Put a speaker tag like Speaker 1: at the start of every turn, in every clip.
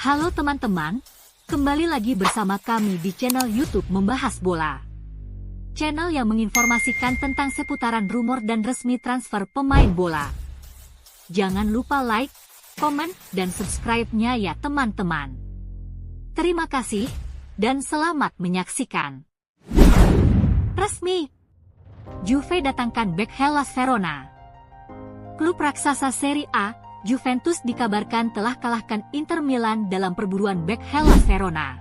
Speaker 1: Halo teman-teman, kembali lagi bersama kami di channel YouTube Membahas Bola. Channel yang menginformasikan tentang seputaran rumor dan resmi transfer pemain bola. Jangan lupa like, komen, dan subscribe-nya ya teman-teman. Terima kasih, dan selamat menyaksikan. Resmi, Juve datangkan bek Hellas Verona. Klub raksasa Serie A, Juventus dikabarkan telah kalahkan Inter Milan dalam perburuan bek Hellas Verona.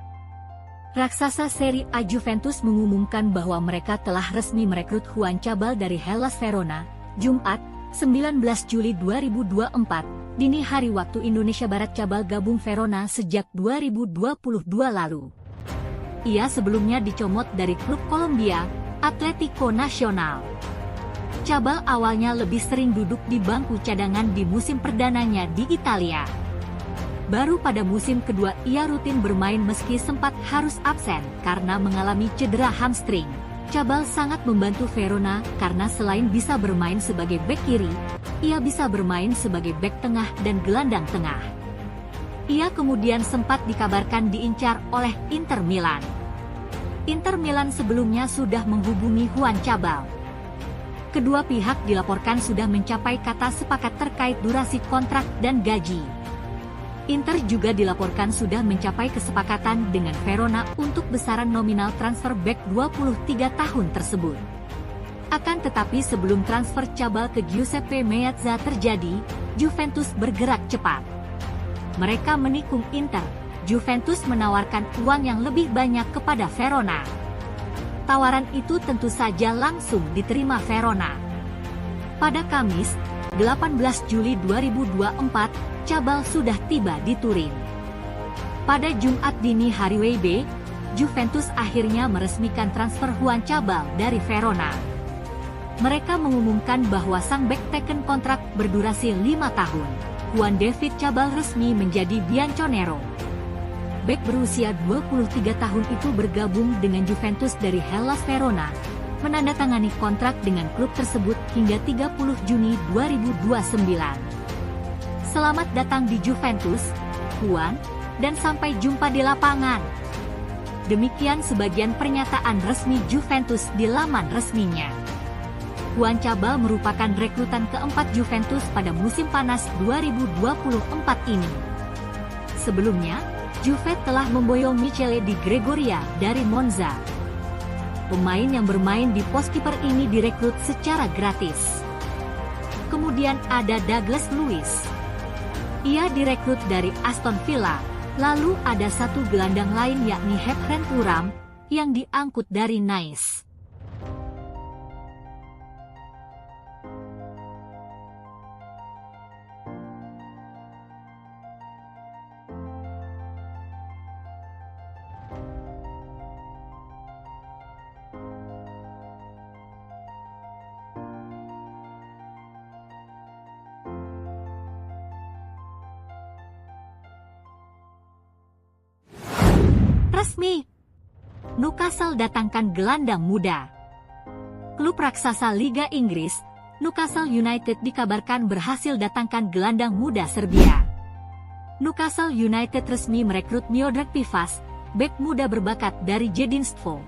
Speaker 1: Raksasa Serie A Juventus mengumumkan bahwa mereka telah resmi merekrut Juan Cabal dari Hellas Verona, Jumat, 19 Juli 2024, dini hari waktu Indonesia Barat. Cabal gabung Verona sejak 2022 lalu. Ia sebelumnya dicomot dari klub Kolombia, Atlético Nacional. Cabal awalnya lebih sering duduk di bangku cadangan di musim perdananya di Italia. Baru pada musim kedua ia rutin bermain meski sempat harus absen karena mengalami cedera hamstring. Cabal sangat membantu Verona karena selain bisa bermain sebagai bek kiri, ia bisa bermain sebagai bek tengah dan gelandang tengah. Ia kemudian sempat dikabarkan diincar oleh Inter Milan. Inter Milan sebelumnya sudah menghubungi Juan Cabal. Kedua pihak dilaporkan sudah mencapai kata sepakat terkait durasi kontrak dan gaji. Inter juga dilaporkan sudah mencapai kesepakatan dengan Verona untuk besaran nominal transfer bek 23 tahun tersebut. Akan tetapi sebelum transfer Cabal ke Giuseppe Meazza terjadi, Juventus bergerak cepat. Mereka menikung Inter. Juventus menawarkan uang yang lebih banyak kepada Verona. Tawaran itu tentu saja langsung diterima Verona. Pada Kamis, 18 Juli 2024, Cabal sudah tiba di Turin. Pada Jumat dini hari WIB, Juventus akhirnya meresmikan transfer Juan Cabal dari Verona. Mereka mengumumkan bahwa sang bek teken kontrak berdurasi 5 tahun. Juan David Cabal resmi menjadi bianconero. Bek berusia 23 tahun itu bergabung dengan Juventus dari Hellas Verona, menandatangani kontrak dengan klub tersebut hingga 30 Juni 2029. Selamat datang di Juventus, Juan, dan sampai jumpa di lapangan. Demikian sebagian pernyataan resmi Juventus di laman resminya. Juan Cabal merupakan rekrutan keempat Juventus pada musim panas 2024 ini. Sebelumnya, Juve telah memboyong Michele Di Gregoria dari Monza. Pemain yang bermain di pos kiper ini direkrut secara gratis. Kemudian ada Douglas Luiz. Ia direkrut dari Aston Villa. Lalu ada satu gelandang lain yakni Hephren Thuram yang diangkut dari Nice. Resmi, Newcastle datangkan gelandang muda. Klub raksasa Liga Inggris, Newcastle United dikabarkan berhasil datangkan gelandang muda Serbia. Newcastle United resmi merekrut Miodrag Pivas, bek muda berbakat dari Jedinstvo.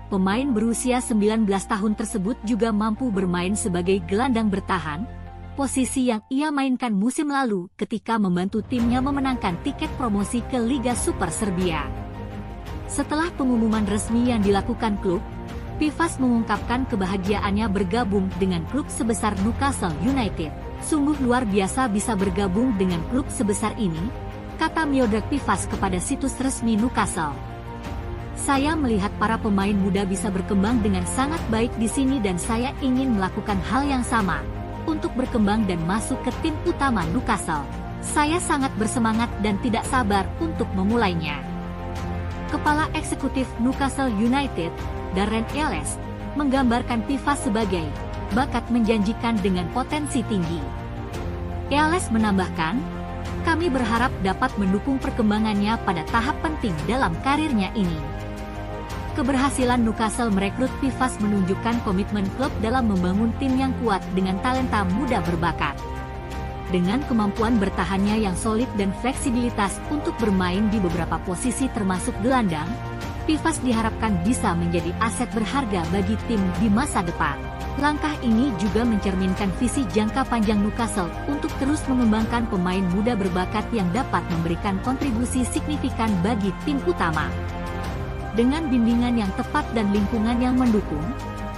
Speaker 1: Pemain berusia 19 tahun tersebut juga mampu bermain sebagai gelandang bertahan, posisi yang ia mainkan musim lalu ketika membantu timnya memenangkan tiket promosi ke Liga Super Serbia. Setelah pengumuman resmi yang dilakukan klub, Pivas mengungkapkan kebahagiaannya bergabung dengan klub sebesar Newcastle United. Sungguh luar biasa bisa bergabung dengan klub sebesar ini, kata Miodrag Pivas kepada situs resmi Newcastle. Saya melihat para pemain muda bisa berkembang dengan sangat baik di sini dan saya ingin melakukan hal yang sama, untuk berkembang dan masuk ke tim utama Newcastle. Saya sangat bersemangat dan tidak sabar untuk memulainya. Kepala Eksekutif Newcastle United, Darren Ellis, menggambarkan Pivas sebagai bakat menjanjikan dengan potensi tinggi. Ellis menambahkan, kami berharap dapat mendukung perkembangannya pada tahap penting dalam karirnya ini. Keberhasilan Newcastle merekrut Pivas menunjukkan komitmen klub dalam membangun tim yang kuat dengan talenta muda berbakat. Dengan kemampuan bertahannya yang solid dan fleksibilitas untuk bermain di beberapa posisi termasuk gelandang, Pivas diharapkan bisa menjadi aset berharga bagi tim di masa depan. Langkah ini juga mencerminkan visi jangka panjang Newcastle untuk terus mengembangkan pemain muda berbakat yang dapat memberikan kontribusi signifikan bagi tim utama. Dengan bimbingan yang tepat dan lingkungan yang mendukung,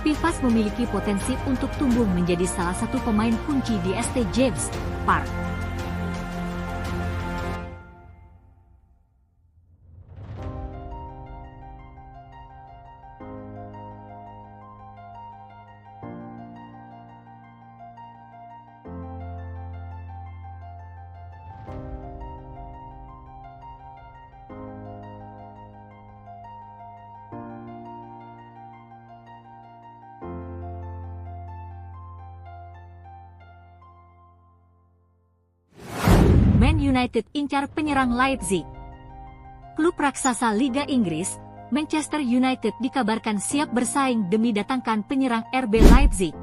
Speaker 1: Pivas memiliki potensi untuk tumbuh menjadi salah satu pemain kunci di St. James' Park. Man United incar penyerang Leipzig. Klub raksasa Liga Inggris, Manchester United dikabarkan siap bersaing demi datangkan penyerang RB Leipzig.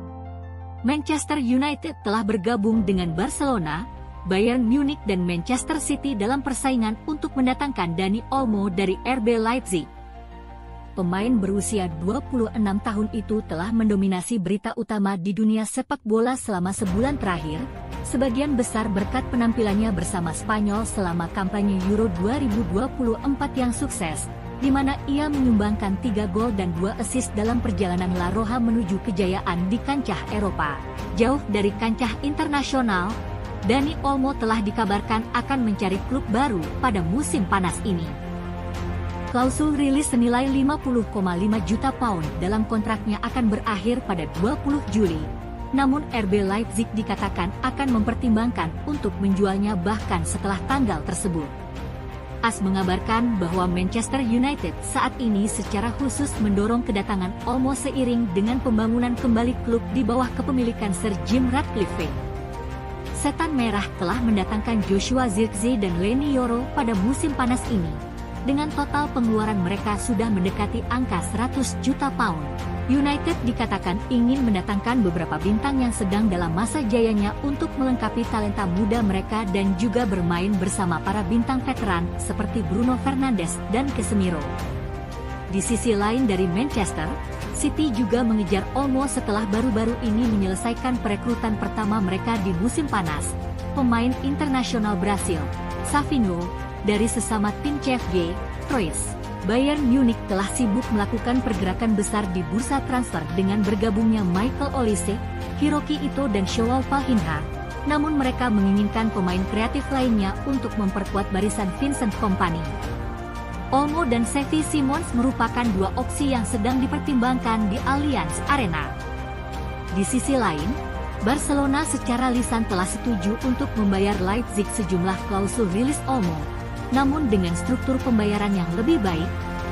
Speaker 1: Manchester United telah bergabung dengan Barcelona, Bayern Munich dan Manchester City dalam persaingan untuk mendatangkan Dani Olmo dari RB Leipzig. Pemain berusia 26 tahun itu telah mendominasi berita utama di dunia sepak bola selama sebulan terakhir, sebagian besar berkat penampilannya bersama Spanyol selama kampanye Euro 2024 yang sukses, di mana ia menyumbangkan 3 gol dan 2 assist dalam perjalanan La Roja menuju kejayaan di kancah Eropa. Jauh dari kancah internasional, Dani Olmo telah dikabarkan akan mencari klub baru pada musim panas ini. Klausul rilis senilai 50,5 juta pound dalam kontraknya akan berakhir pada 20 Juli. Namun RB Leipzig dikatakan akan mempertimbangkan untuk menjualnya bahkan setelah tanggal tersebut. AS mengabarkan bahwa Manchester United saat ini secara khusus mendorong kedatangan Olmo seiring dengan pembangunan kembali klub di bawah kepemilikan Sir Jim Ratcliffe. Setan Merah telah mendatangkan Joshua Zirkzee dan Leny Yoro pada musim panas ini. Dengan total pengeluaran mereka sudah mendekati angka 100 juta pound. United dikatakan ingin mendatangkan beberapa bintang yang sedang dalam masa jayanya untuk melengkapi talenta muda mereka dan juga bermain bersama para bintang veteran seperti Bruno Fernandes dan Casemiro. Di sisi lain dari Manchester, City juga mengejar Olmo setelah baru-baru ini menyelesaikan perekrutan pertama mereka di musim panas, pemain internasional Brasil, Savinho, dari sesama tim CFG, Troyes. Bayern Munich telah sibuk melakukan pergerakan besar di bursa transfer dengan bergabungnya Michael Olise, Hiroki Ito dan Joao Palhinha. Namun mereka menginginkan pemain kreatif lainnya untuk memperkuat barisan Vincent Kompany. Olmo dan Xavi Simons merupakan dua opsi yang sedang dipertimbangkan di Allianz Arena. Di sisi lain, Barcelona secara lisan telah setuju untuk membayar Leipzig sejumlah klausul rilis Olmo, namun dengan struktur pembayaran yang lebih baik,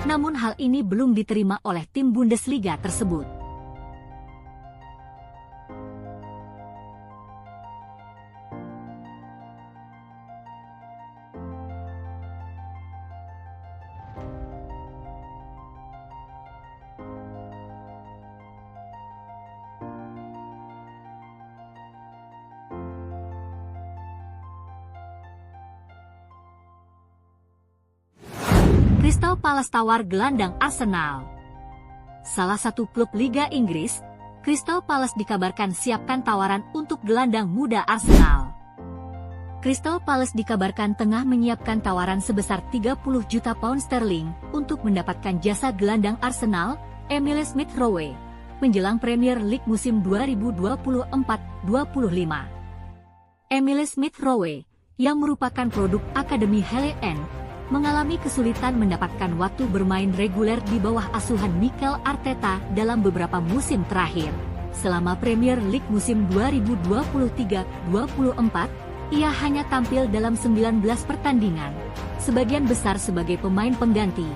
Speaker 1: namun hal ini belum diterima oleh tim Bundesliga tersebut. Crystal Palace tawar gelandang Arsenal. Salah satu klub Liga Inggris, Crystal Palace dikabarkan siapkan tawaran untuk gelandang muda Arsenal. Crystal Palace dikabarkan tengah menyiapkan tawaran sebesar 30 juta pound sterling untuk mendapatkan jasa gelandang Arsenal, Emile Smith-Rowe, menjelang Premier League musim 2024-25. Emile Smith-Rowe, yang merupakan produk Akademi Hale End, mengalami kesulitan mendapatkan waktu bermain reguler di bawah asuhan Mikel Arteta dalam beberapa musim terakhir. Selama Premier League musim 2023-24, ia hanya tampil dalam 19 pertandingan, sebagian besar sebagai pemain pengganti,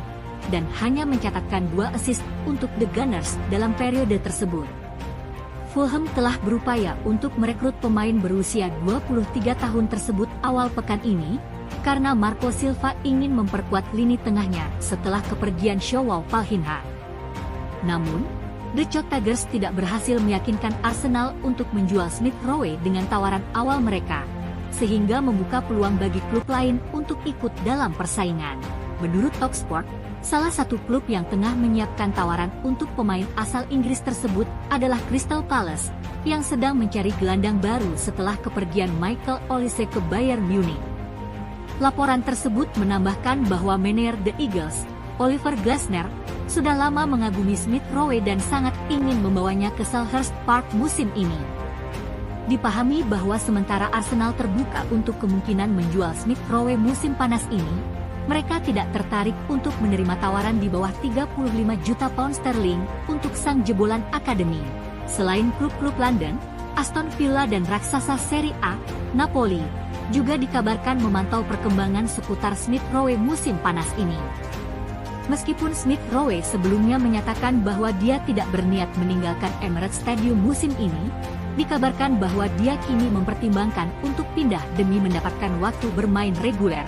Speaker 1: dan hanya mencatatkan 2 assist untuk The Gunners dalam periode tersebut. Fulham telah berupaya untuk merekrut pemain berusia 23 tahun tersebut awal pekan ini, karena Marco Silva ingin memperkuat lini tengahnya setelah kepergian Joao Palhinha. Namun, The Cocktaggers tidak berhasil meyakinkan Arsenal untuk menjual Smith-Rowe dengan tawaran awal mereka, sehingga membuka peluang bagi klub lain untuk ikut dalam persaingan. Menurut Talksport, salah satu klub yang tengah menyiapkan tawaran untuk pemain asal Inggris tersebut adalah Crystal Palace, yang sedang mencari gelandang baru setelah kepergian Michael Olise ke Bayern Munich. Laporan tersebut menambahkan bahwa manajer The Eagles, Oliver Glasner, sudah lama mengagumi Smith Rowe dan sangat ingin membawanya ke Selhurst Park musim ini. Dipahami bahwa sementara Arsenal terbuka untuk kemungkinan menjual Smith Rowe musim panas ini, mereka tidak tertarik untuk menerima tawaran di bawah 35 juta pound sterling untuk sang jebolan akademi. Selain klub-klub London, Aston Villa dan raksasa Serie A, Napoli, juga dikabarkan memantau perkembangan seputar Smith Rowe musim panas ini. Meskipun Smith Rowe sebelumnya menyatakan bahwa dia tidak berniat meninggalkan Emirates Stadium musim ini, dikabarkan bahwa dia kini mempertimbangkan untuk pindah demi mendapatkan waktu bermain reguler.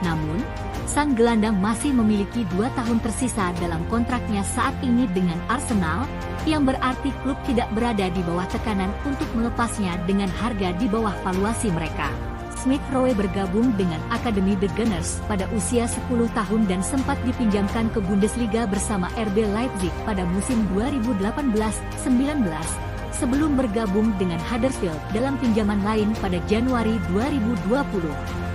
Speaker 1: Namun, sang gelandang masih memiliki 2 tahun tersisa dalam kontraknya saat ini dengan Arsenal, yang berarti klub tidak berada di bawah tekanan untuk melepasnya dengan harga di bawah valuasi mereka. Smith Rowe bergabung dengan Akademi The Gunners pada usia 10 tahun dan sempat dipinjamkan ke Bundesliga bersama RB Leipzig pada musim 2018-19, sebelum bergabung dengan Huddersfield dalam pinjaman lain pada Januari 2020.